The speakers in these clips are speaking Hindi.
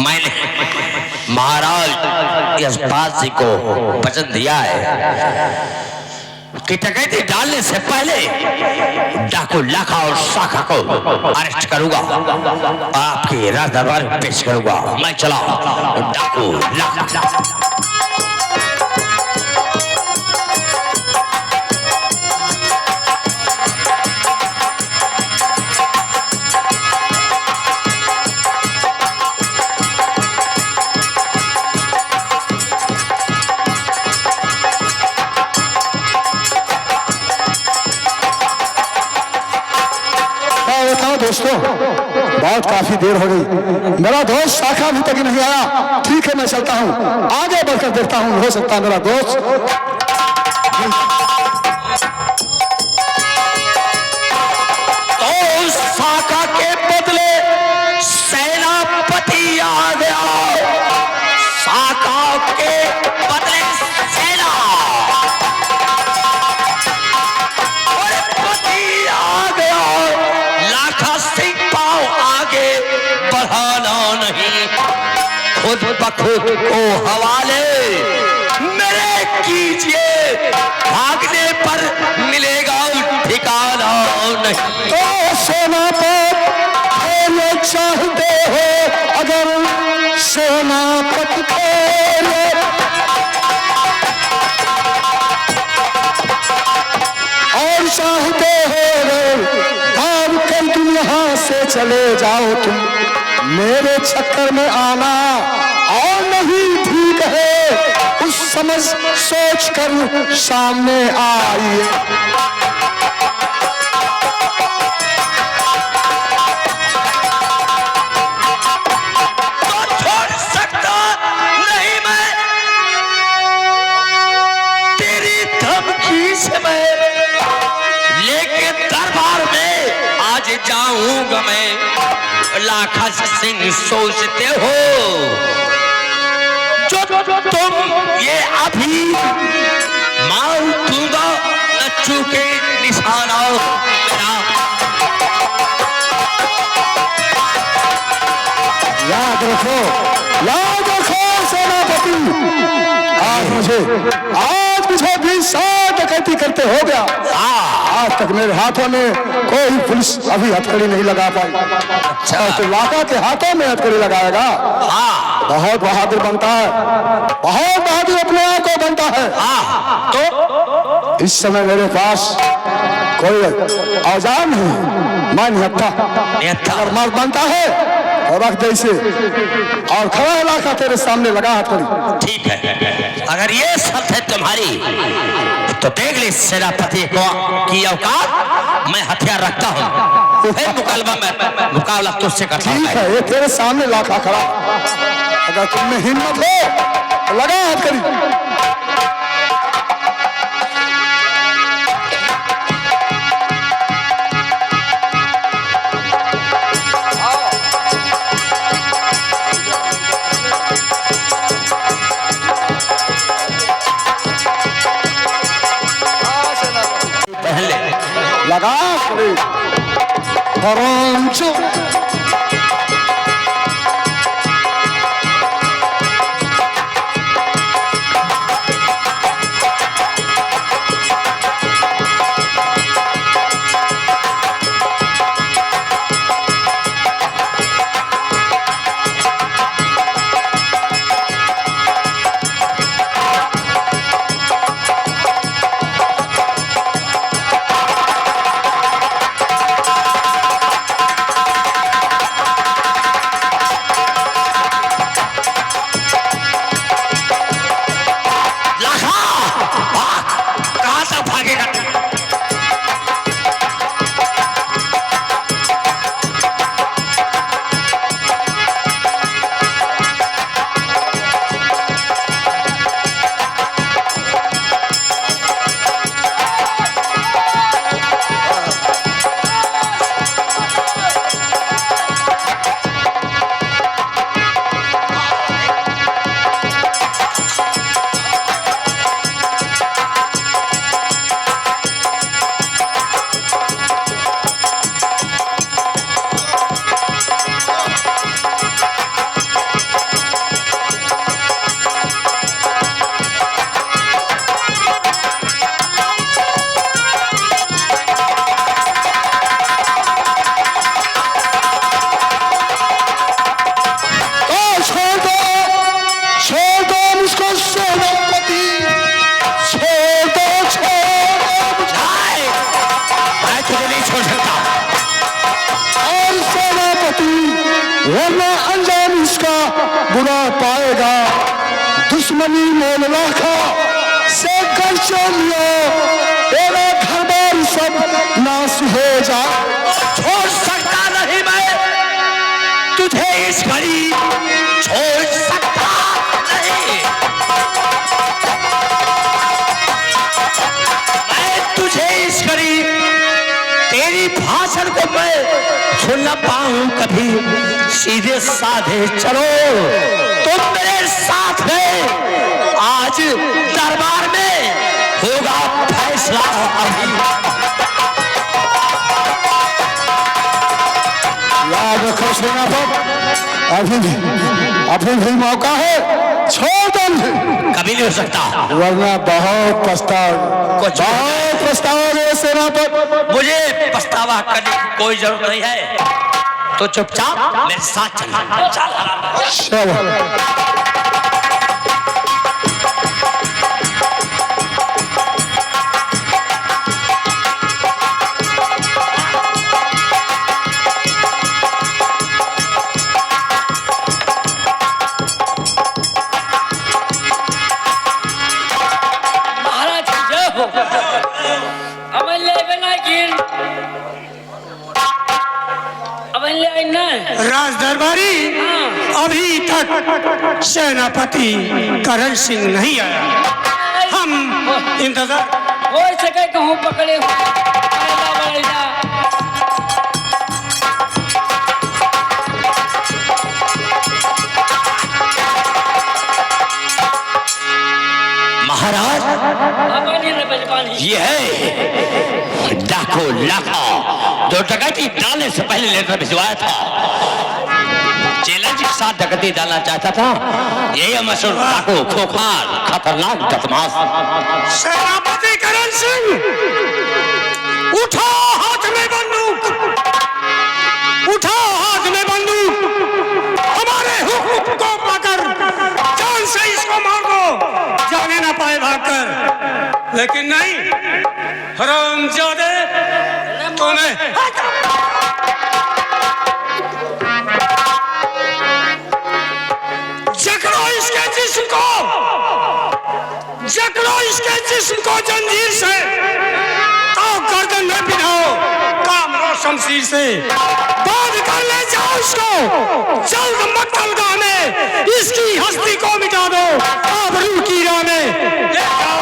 मैंने महाराज यशपाल जी को वचन दिया है कि डकैती डालने से पहले डाकू लाखा और शाखा को अरेस्ट करूंगा, आपके राज दरबार में पेश करूंगा। मैं चला डाकू लाखा। दोस्तों बहुत काफी देर हो गई, मेरा दोस्त शाखा अभी तक नहीं आया। ठीक है मैं चलता हूँ, आगे बढ़कर देखता हूँ, हो सकता है मेरा दोस्त। तो शाखा के बदले सेनापति आ गया, शाखा के बदले सेना आ गया। लाखा सिंह पाँव आगे बढ़ाना नहीं, खुद बखुद को हवाले मेरे कीजिए, भागने पर मिलेगा ठिकाना नहीं। तो सेनापति खेलना चाहते हो, अगर सेनापति खेले और चाहते हो भाग कर तुम यहाँ से चले जाओ, तुम मेरे चक्कर में आना और नहीं ठीक है उस समझ सोच कर सामने आइए। तो छोड़ सकता नहीं मैं तेरी धमकी से, मैं लेकिन दरबार में आज जाऊंगा मैं। लाखा सिंह सोचते हो जो तुम ये अभी मार दूंगा, न चूके निशाना मेरा। याद रखो सेनापति, आज मुझे 20 साल डकैती करते हो गया, आज तक मेरे हाथों में कोई पुलिस अभी हथकड़ी नहीं लगा पाई। अच्छा तो लाखा के हाथों में हथकड़ी लगाएगा? बहुत बहादुर बनता है, बहुत बहादुर अपने आप को बनता है। तो इस समय मेरे पास कोई औजार नहीं, मैं निहत्था, अगर मर्द बनता है और रख दे इसे, और खड़ा लाखा तेरे सामने लगा हथकड़ी। ठीक है, अगर ये शर्त है तुम्हारी तो देख ले सेनापति को की औकात, मैं हथियार रखता हूँ, मुकाबला तुझसे करता हूँ। ठीक है, ये तेरे सामने लाखा खड़ा, अगर तुम में हिम्मत हो तो लगा हथकड़ी। लगा वरना अंजाम इसका बुरा पाएगा। दुश्मनी मोल लाखा से घर चलियो, तेरा घर बार सब नाश हो जा। छोड़ सकता नहीं मैं तुझे इस घड़ी, छोड़ सकता नहीं मैं तुझे इस घड़ी। तेरी भाषण को मैं सुन न पाऊं कभी। सीधे साधे चलो तुम मेरे साथ में, आज दरबार में होगा फैसला। याद रखो सेनापति, अभी भी मौका है, छोड़ दो। कभी नहीं हो सकता, वरना बहुत पछताओगे सेनापति। मुझे पछतावा करने की कोई जरूरत नहीं है। तो चुपचाप मेरे साथ चल। महाराज की जय हो। राज दरबारी, अभी तक सेनापति करण सिंह नहीं आया। हम इंतजार हो सके कहूँ पकड़े हो। महाराज ये है डाको लाखा, जो डकैती डालने से पहले लेटर भिजवाया था। चैलेंज के साथ डकैती डालना चाहता था। यही मशहूर डाको, खोखार, खतरनाक बदमाश। सेनापति करण सिंह, उठाओ हाथ में बंदूक, उठाओ हाथ में बंदूक। हमारे हुक्म को पाकर जान से इसको मार दो, जाने ना पाए भागकर। लेकिन नहीं, हरामजादे, तुम्हें जकड़ो इसके जिस्म को, जकड़ो इसके जिस्म को जंजीर से, ताव गर्दन में पिनाओ, काम लो शमशीर से, बांध कर ले जाओ इसको जल्द मक्तलगाह में, इसकी हस्ती को मिटा दो आबरू की राह में। ले जाओ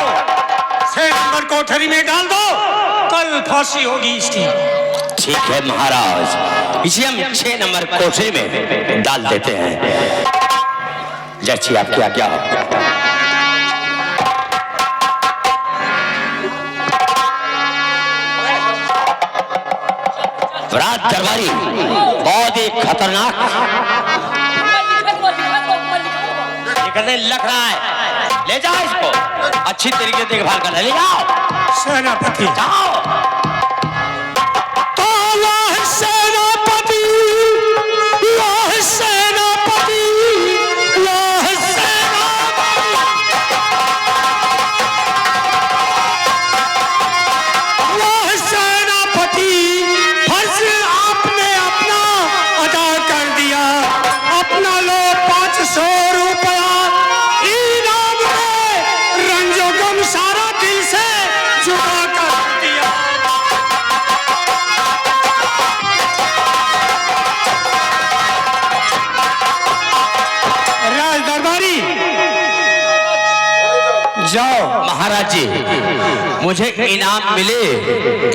6 नंबर कोठरी में डाल दो, कल फांसी होगी इसकी। ठीक है महाराज, इसे हम 6 नंबर कोठरी में डाल देते हैं। जैसी आपकी आज्ञा हो। राज दरबारी बहुत ही खतरनाक निकलने लग रहा है। ले जाओ इसको, अच्छी तरीके से देखभाल करना। ले जाओ सेनापति, जाओ। सेनापति, सेनापति, सेनापति, फर्ज आपने अपना अदा कर दिया। अपना लो 500 रुपया इनाम में, रंजो गम सारा दिल से जुदा कर दिया। राज दरबारी, जाओ। महाराज जी, मुझे इनाम मिले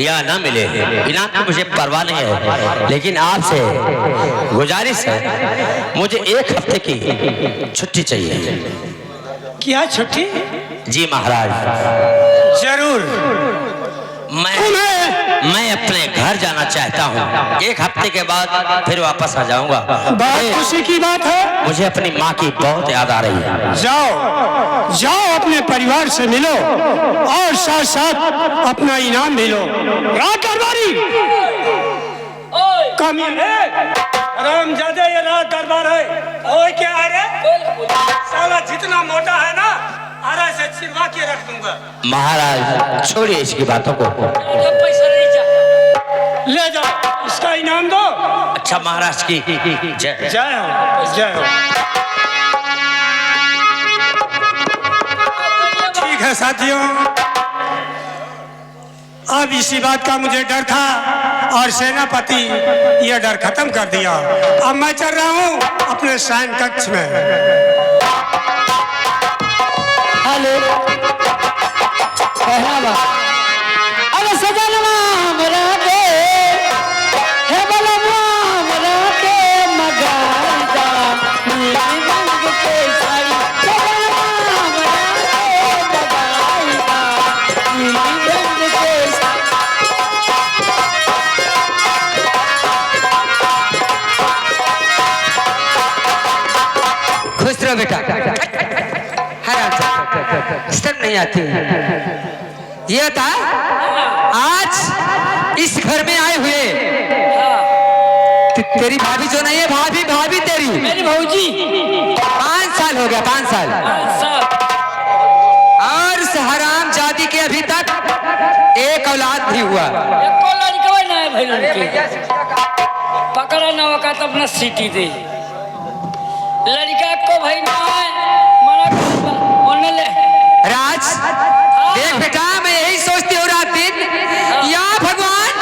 या ना मिले, इनाम की मुझे परवाह नहीं है, लेकिन आपसे गुजारिश है, मुझे 1 हफ्ते की छुट्टी चाहिए। क्या छुट्टी? जी महाराज, जरूर। मैं अपने घर जाना चाहता हूँ। 1 हफ्ते के बाद फिर वापस आ जाऊंगा। बात खुशी की बात है। मुझे अपनी माँ की बहुत याद आ रही है। जाओ, जाओ अपने परिवार से मिलो और साथ साथ अपना इनाम भी लो। राज दरबारी, कम रामजादे, ये राज दरबार है। ओए क्या है रे? साला जितना मोटा है ना, आरा से छिलवा के रख दूंगा। महाराज छोड़िए इसकी बातों को। पैसा नहीं जा। ले जाओ, इसका इनाम दो। अच्छा महाराज की जय। जय हो जय हो। ठीक है साथियों, अब इसी बात का मुझे डर था और सेनापति यह डर खत्म कर दिया। अब मैं चल रहा हूँ अपने शयन कक्ष में। हेलो कहना अरे सजनवा हमरा के हे बलवा हमरा के मगाइदा नीली रंग के साड़ी सजनवा हमरा के मगाइदा नीली रंग के साड़ी। खुश रहो बेटा, शर्म नहीं आती। ये था आज इस घर में आए हुए तेरी भाभी जो नहीं है, भाभी भाभी तेरी मेरी भौजी 5 साल हो गया, 5 साल। और इस हराम जाति के अभी तक एक औलाद नहीं हुआ। एको लड़का ना है भाई, लड़के पकड़ा ना वक़्त अपना सीटी दे लड़का को भाई ना है मना ले राज देख बेटा, मैं यही सोचती हूँ रात दिन, या भगवान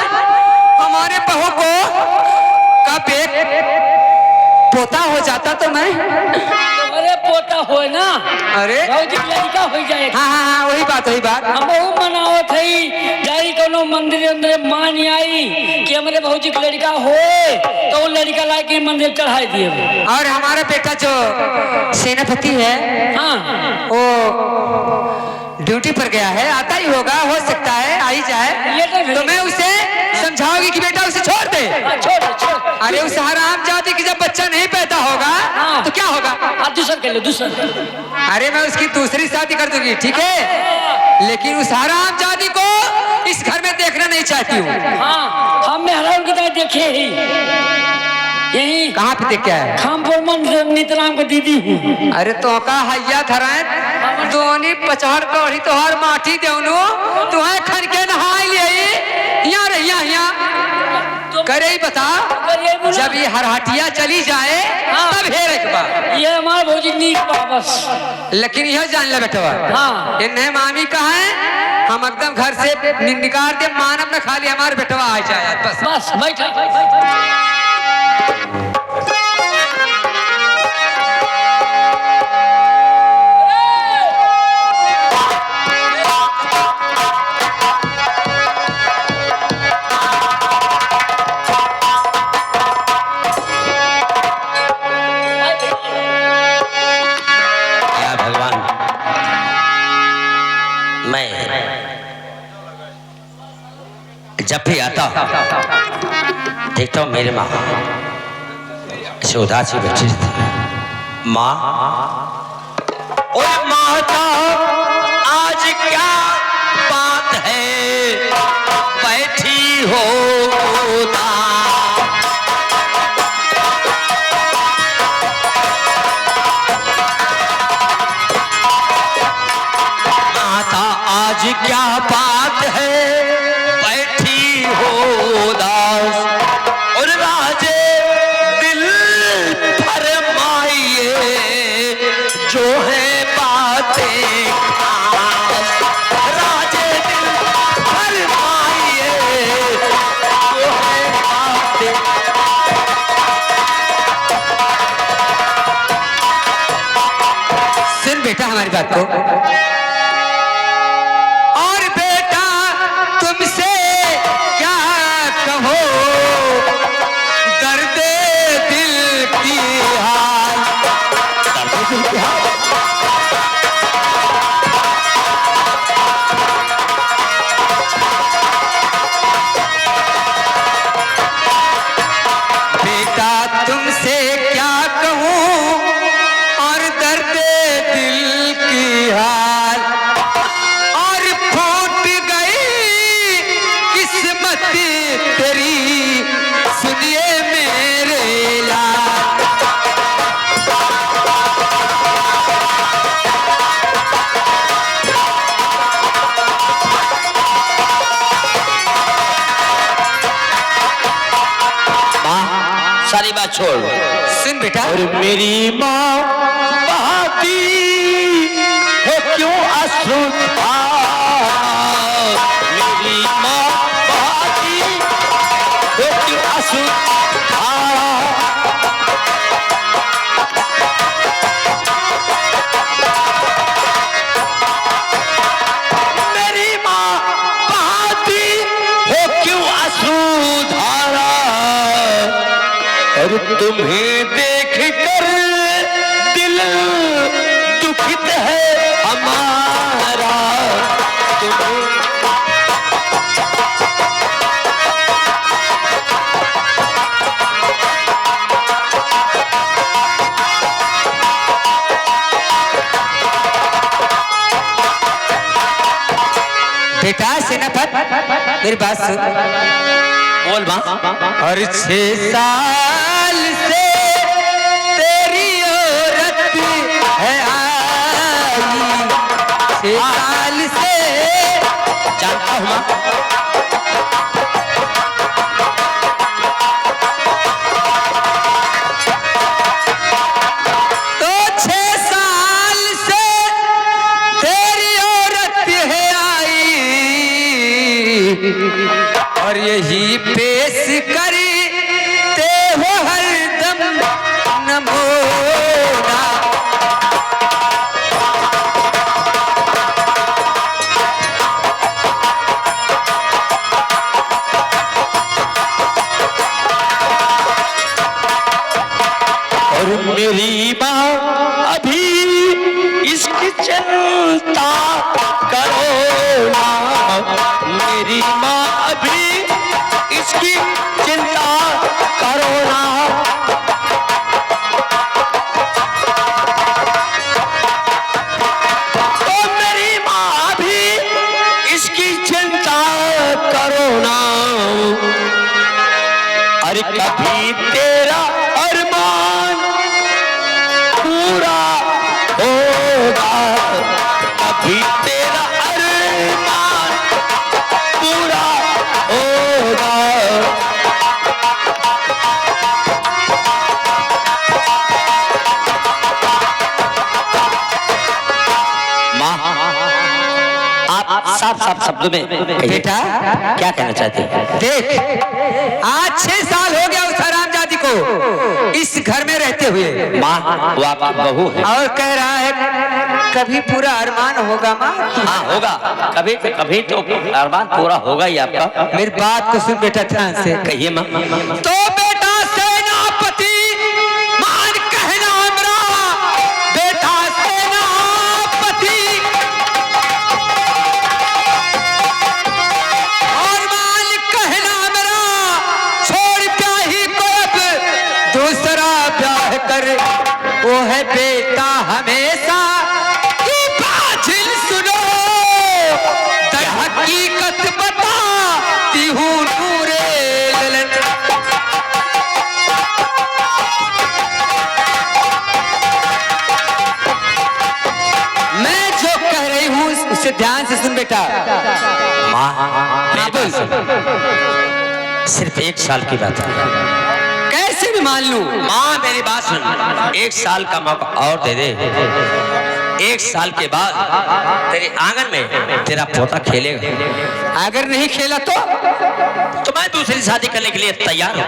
हमारे बहू को कब एक पोता हो जाता तो मैं। अरे पोता हो ना, अरे भौजी लड़का हो जाए। हाँ हाँ हाँ, वही बात वही बात। हम बहु मनावत हई जाई कोनो मंदिर अंदर मान आई कि हमारे भौजी का लड़का हो तो वो लड़का ला के मंदिर चढ़ाई दिए। और हमारा बेटा जो सेनापति है, हाँ वो ड्यूटी पर गया है, आता ही होगा, हो सकता है आ ही जाए। तो मैं उसे समझाओगी कि बेटा उसे छोड़ दे। छोड़। अरे उस हराम जाति की जब बच्चा नहीं पैदा होगा तो क्या होगा? दूसरा कर लो दूसरा। अरे मैं उसकी दूसरी शादी कर दूंगी, ठीक है, लेकिन उस हराम जाति को इस घर में देखना नहीं चाहती हूँ। हाँ हम हराम की तरह देखे ही यही। कहाँ पे देख के आया? खामपुर मंदिर नितराम की दीदी हूँ। अरे तो का हैया धराए दोनी पचहर कौड़ी तोहर माटी देवनु तुहे खन के नहाई ले यहाँ रहिया यहाँ करे ही बता। जब ये हरहटिया चली जाए तब हेर एक बार ये हमारा भौजी नीक बस। लेकिन यह जान ले बेटवा, हाँ इन्हें मामी कहा है हम एकदम घर से निकाल दे, मानव न खाली हमारे बेटवा आ जाए बस। बस बैठा। जब भी आता देखता हूँ मेरे माँ ऐसे उदासी बैठी थी। माँ, ओए माता आज क्या बात है बैठी हो उदास। माता आज क्या बात है उदास, और राजे दिल फरमाइए जो है बातें खास। राजे दिल फरमाइए जो है बातें। सुन बेटा हमारी बात को, चिंता छोड़। सुन बेटा, और मेरी माँ बहाती है क्यों अश्रु मेरी माँ बहाती है क्यों अश्रु मेरी माँ बहाती है क्यों अश्रु धारा और तुम्हें देख कर दिल दुखित है हमारा। बेटा सेनापत मेरी बात सुन। बोल माँ। और 6 साल से तेरी औरत है आई, 6 साल से जानता हूँ माँ। तो 6 साल से तेरी औरत है आई, और यही पेश करी ते हो हरदम नमोना। और मेरी माँ अभी इसकी चिंता करो ना। मेरी माँ अभी इसकी चिंता करो ना। तो मेरी माँ अभी इसकी चिंता करो ना। अरे कभी तेरा अरमान पूरा होगा, कभी तेरा अरमान पूरा होगा। माँ आप साफ साफ शब्दों में कहिए, बेटा क्या कहना चाहते हैं? देख, आज 6 साल हो गया उस हरामजादी को इस घर में रहते हुए, माँ वो आपकी बहू है। और कह रहा है कभी पूरा अरमान होगा। माँ हाँ होगा, कभी तो अरमान पूरा होगा ही आपका। मेरी बात को सुन बेटा ध्यान से। कहिए माँ। तो बेटा सेनापति मान कहना हमरा, बेटा सेनापति और मान कहना मेरा, छोड़ ब्याही को अब दूसरा ब्याह कर, वो है बेटा हमेशा की बाजिल सुनो, दर हकीकत बताती हूँ नूरे ललन। मैं जो कह रही हूँ उसे ध्यान से सुन बेटा। माँ हाँ, बोल। सिर्फ 1 साल की बात है। कैसे भी मान लूं। माँ मेरी बात सुन, 1 साल का मौका और दे दे। 1 साल के बाद तेरे आंगन में तेरा पोता खेलेगा। अगर नहीं खेला तो मैं दूसरी शादी करने के लिए तैयार हूँ।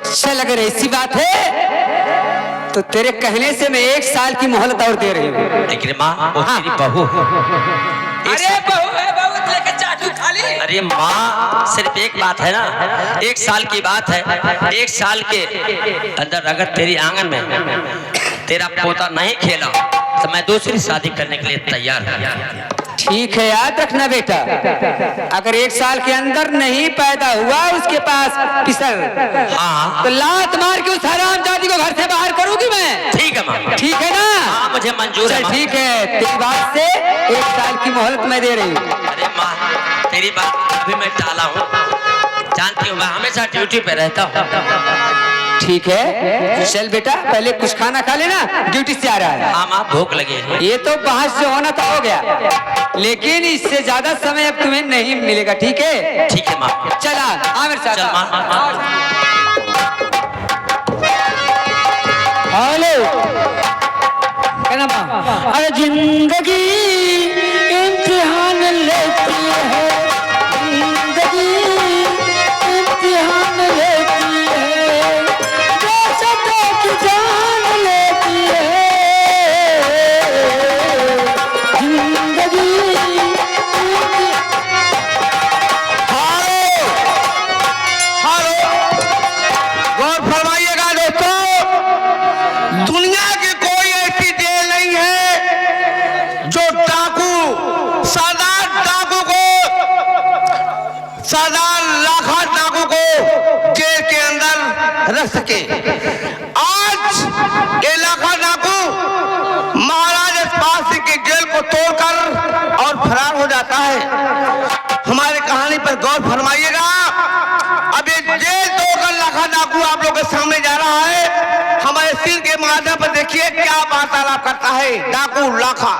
चल, अगर ऐसी बात है तो तेरे कहने से मैं 1 साल की मोहलत और दे रही हूँ। लेकिन माँ वो तेरी बहू है। अरे बहू है, बहू लेके चाटू खा ली। अरे माँ सिर्फ एक बात है ना, 1 साल की बात है। 1 साल के अंदर अगर तेरी आंगन में तेरा पोता नहीं खेला तो मैं दूसरी शादी करने के लिए तैयार हूँ। ठीक है, याद रखना बेटा, अगर 1 साल के अंदर नहीं पैदा हुआ उसके पास पिसर, हाँ तो लात मार के उस हरामजादी को घर से बाहर करूंगी मैं। ठीक है माँ, ठीक है ना? हाँ मुझे मंजूर है चल माँ। ठीक है, तेरी बात से 1 साल की मोहलत मैं दे रही हूँ। अरे माँ तेरी बात अभी मैं टाला हूँ, जानती हूँ मैं हमेशा ड्यूटी पे रहता हूँ। ठीक है, चल बेटा पहले कुछ खाना खा लेना, ड्यूटी से आ रहा है। हाँ माँ भूख लगी है। ये तो बहस जो होना था हो गया, लेकिन इससे ज्यादा समय अब तुम्हें नहीं मिलेगा। ठीक है? ठीक है माँ। चला आ मेरे साथ। चल माँ। हेलो कहना बा अरे जिंदगी इम्तिहान लेती है, जिंदगी इम्तिहान लेती है, बेसता की जान लेती है, जिंदगी गौर फरमाइएगा दोस्तों, दुनिया की कोई ऐसी जेल नहीं है जो साधारण लाखों डाकू को जेल के अंदर रख सके। आज ये लाखों डाकू महाराज यशपाल सिंह की जेल को तोड़कर और फरार हो जाता है। हमारी कहानी पर गौर फरमाइएगा। अब ये जेल तोड़कर लाखों डाकू आप लोगों के सामने जा रहा है। हमारे सिर के माध्यम पर देखिए क्या वार्तालाप करता है डाकू लाखा।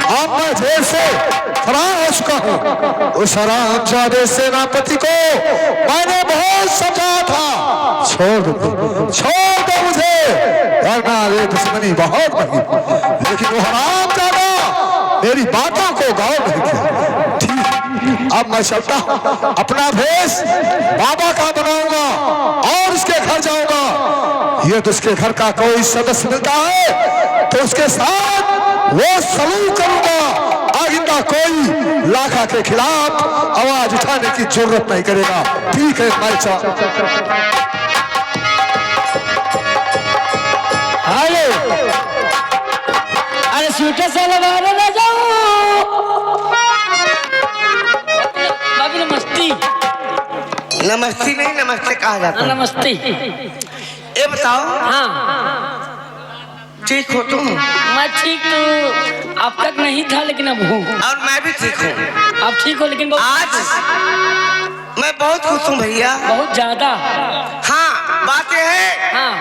अब मैं जेल से फरार हो चुका हूँ। उस हरामजादे सेनापति को मैंने बहुत समझाया था, छोड़ दो मुझे, वरना ये दुश्मनी बहुत बड़ी। लेकिन वो हरामजादा मेरी बातों को गौर नहीं किया। ठीक, अब मैं चलता हूँ, अपना भेष बाबा का बनाऊंगा और उसके घर जाऊंगा। ये तो उसके घर का कोई सदस्य मिलता है तो उसके साथ वो सलूक करूंगा। आइंदा कोई लाखा के खिलाफ आवाज उठाने की जरूरत नहीं करेगा। ठीक है भाई साहब। हेलो अरे स्वेटर से लगा ना जाओ भाभी। नमस्ती। नमस्ते नहीं नमस्ते कहा जाता है। नमस्ते। ये बताओ, हाँ ठीक हो तुम? मैं ठीक तो अब तक नहीं था, लेकिन अब हूँ। और मैं भी ठीक हूँ। आप ठीक हो लेकिन आज मैं बहुत खुश हूँ भैया। बहुत ज्यादा। हाँ, बात यह है हाँ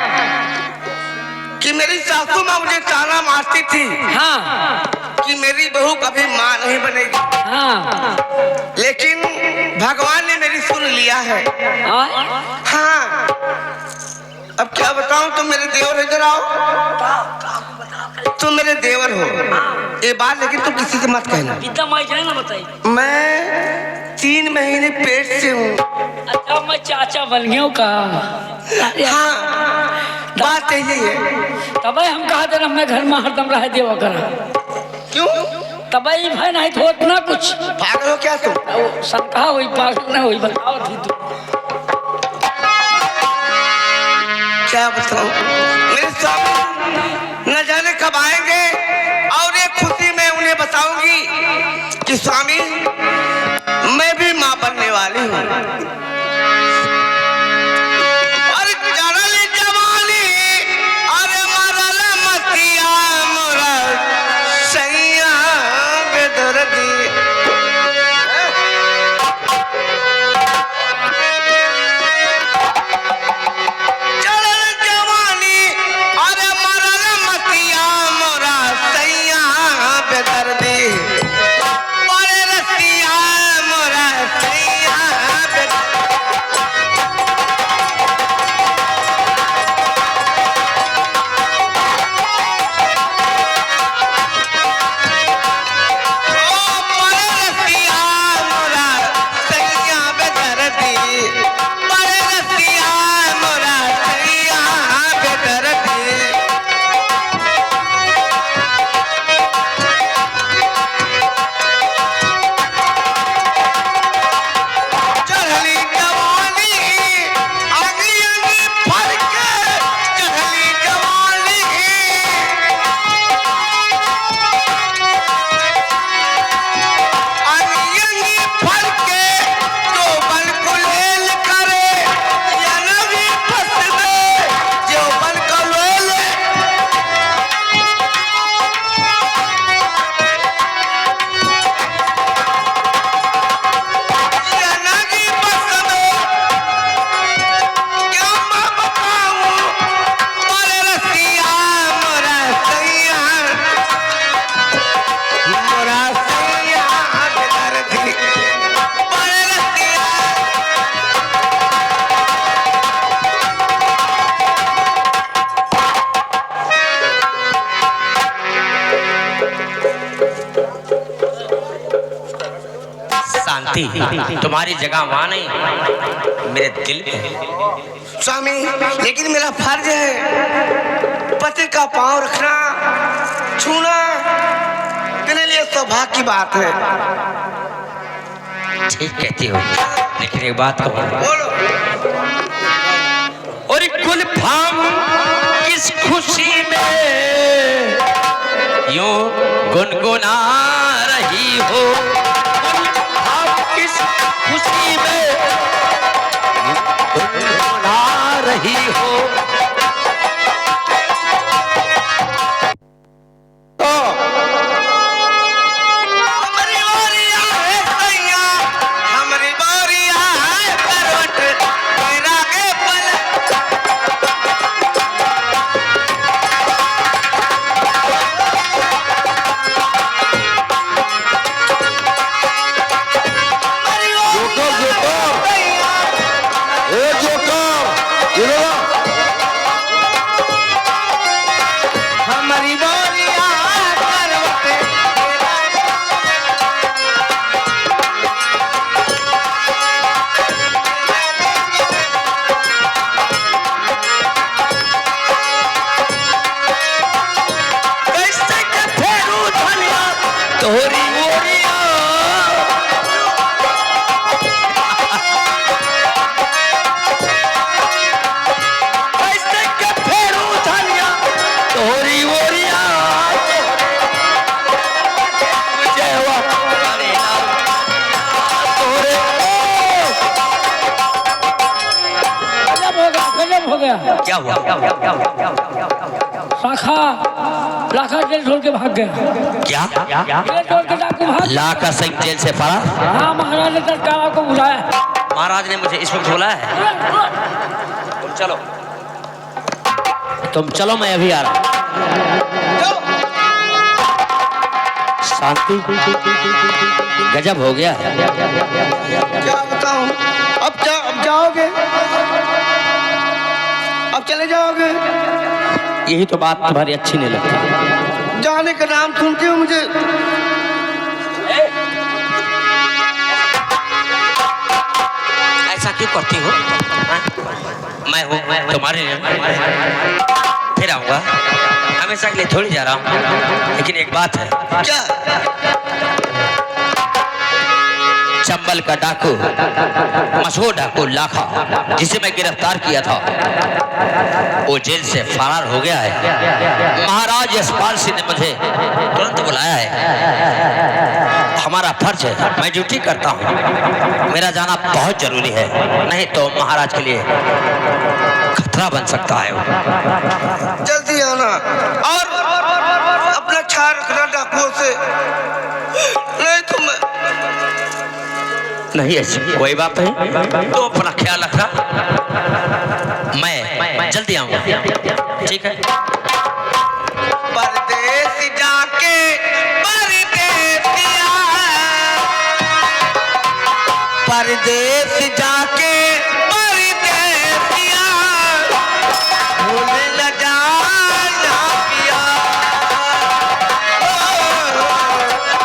कि मेरी सासू माँ मुझे ताना मारती थी हाँ कि मेरी बहू कभी माँ नहीं बनेगी, हाँ लेकिन भगवान ने मेरी सुन लिया है। हाँ, अब क्या बताऊं, तुम मेरे देवर इधर आओ। तुम मेरे देवर हो ये बात, लेकिन तुम किसी से मत कहना। पिता माई जाए ना बताइए। मैं 3 महीने पेट से हूँ। अच्छा मैं चाचा बन गया का। हाँ, बात यही है। तब हम कहा देना मैं घर में हरदम रह देवा करा। क्यों? तब भाई नहीं तो ना कुछ। पागल हो क्या तुम? शंका हुई, पागल ना हुई, बताओ थी तू। क्या बताऊं, मेरे स्वामी न जाने कब आएंगे और एक खुशी में उन्हें बताऊंगी कि स्वामी मैं भी मां बनने वाली हूँ। अरे जरल जवानी, अरे मरल मतिया मोरा सैया बेदर्दी। शांति तुम्हारी जगह वहां नहीं, मेरे दिल में है। स्वामी, लेकिन मेरा फर्ज है पति का पांव रखना, छूना मेरे लिए सौभाग्य की बात है। ठीक कहती हो, लेकिन एक बात कहो। बोलो। और गुलफाम किस खुशी में यूं गुनगुना रही हो, गुलफाम किस खुशी में गुनगुना रही हो। हमारी बोरिया है सैया, हमारी बोरिया है करवट मेरा के पल। हमारी बोरिया है सैया, ए जोकर, इधर आ। हमारी बोरिया है करवट कैसे के फेरू धनिया तोरी ओरिया। कैसे के फेरू धनिया तोरी ओरिया। मुझे हुआ करीना तोरे गजब हो गया। क्या हुआ? शाखा लाखा जेल छोड़ के भाग गया। क्या जेल छोड़ के डाकू भाग। लाका सिंह जेल से फरार? हाँ, महाराज ने सरकारों को बुलाया। महाराज ने मुझे इस वक्त बुलाया है। तुम चलो मैं अभी आ रहा हूं। शांति गजब हो गया। क्या बताऊं? अब जाओगे? अब चले जाओगे? यही तो बात तुम्हारी अच्छी नहीं लगती। जाने का नाम सुनती हो मुझे ऐसा क्यों करती हो? हाँ? मैं हूँ तुम्हारे लिए, फिर आऊंगा। हमेशा के लिए थोड़ी जा रहा हूँ, लेकिन एक बात है। क्या? चंबल का डाकू, मशहूर डाकू लाखा, जिसे मैं गिरफ्तार किया था, वो जेल से फरार हो गया है। महाराज यशपाल सिंह ने मुझे तुरंत बुलाया है। हमारा फर्ज है, मैं ड्यूटी करता हूँ, मेरा जाना बहुत जरूरी है, नहीं तो महाराज के लिए खतरा बन सकता है। जल्दी आना और अपना ख्याल रखना डाकुओं से, नहीं तो मैं नहीं ऐसी कोई बात नहीं, तो अपना ख्याल रखना, मैं जल्दी आऊंगा। ठीक है? परदेस जाके परदेसिया, परदेस जाके परदेसिया, भूल न जाना पिया।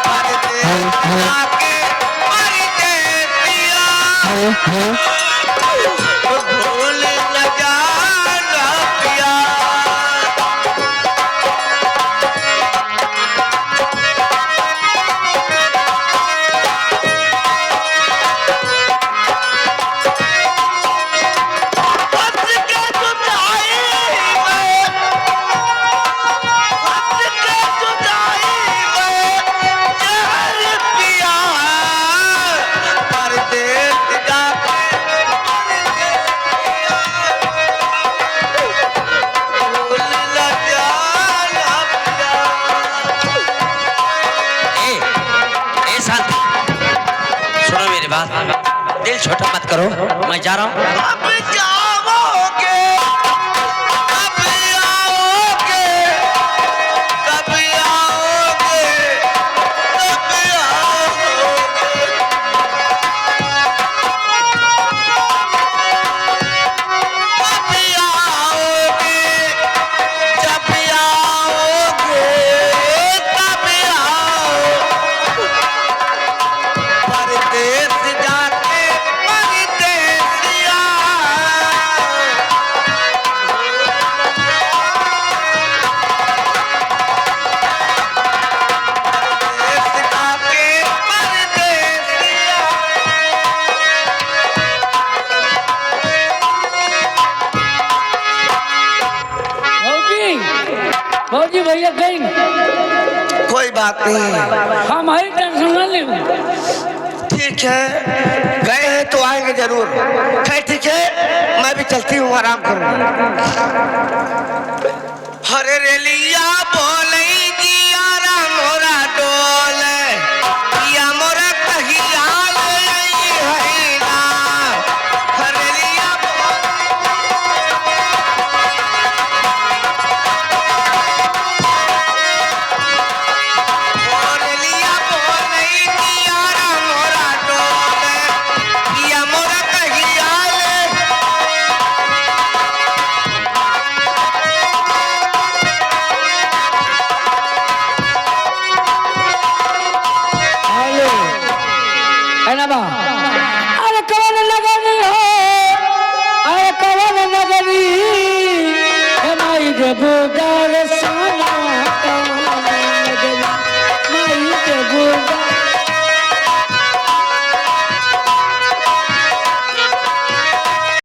परदेस जाके परदेसिया, भूल न जाना पिया। दिल छोटा मत करो, मैं जा रहा हूँ। अब जाओगे, कब आओगे, कब आओगे, कब आओगे। कब आओगे, जब आओगे, कब कोई बात नहीं, हम ही टेंशन ना ले। ठीक है, गए हैं तो आएंगे जरूर। खैर ठीक है, मैं भी चलती हूँ, आराम करूँगा। हरे रेलिया बोले जियारा मोरा डोले, या मोरा कहिया ले है ना। हरे रेलिया रेलिया बोले जियारा मोरा डोले, या मोरा कहिया ले। हेलो है ना बा? अरे कौन नगरी हो, अरे कौन नगरी, हमारी जबूदार साना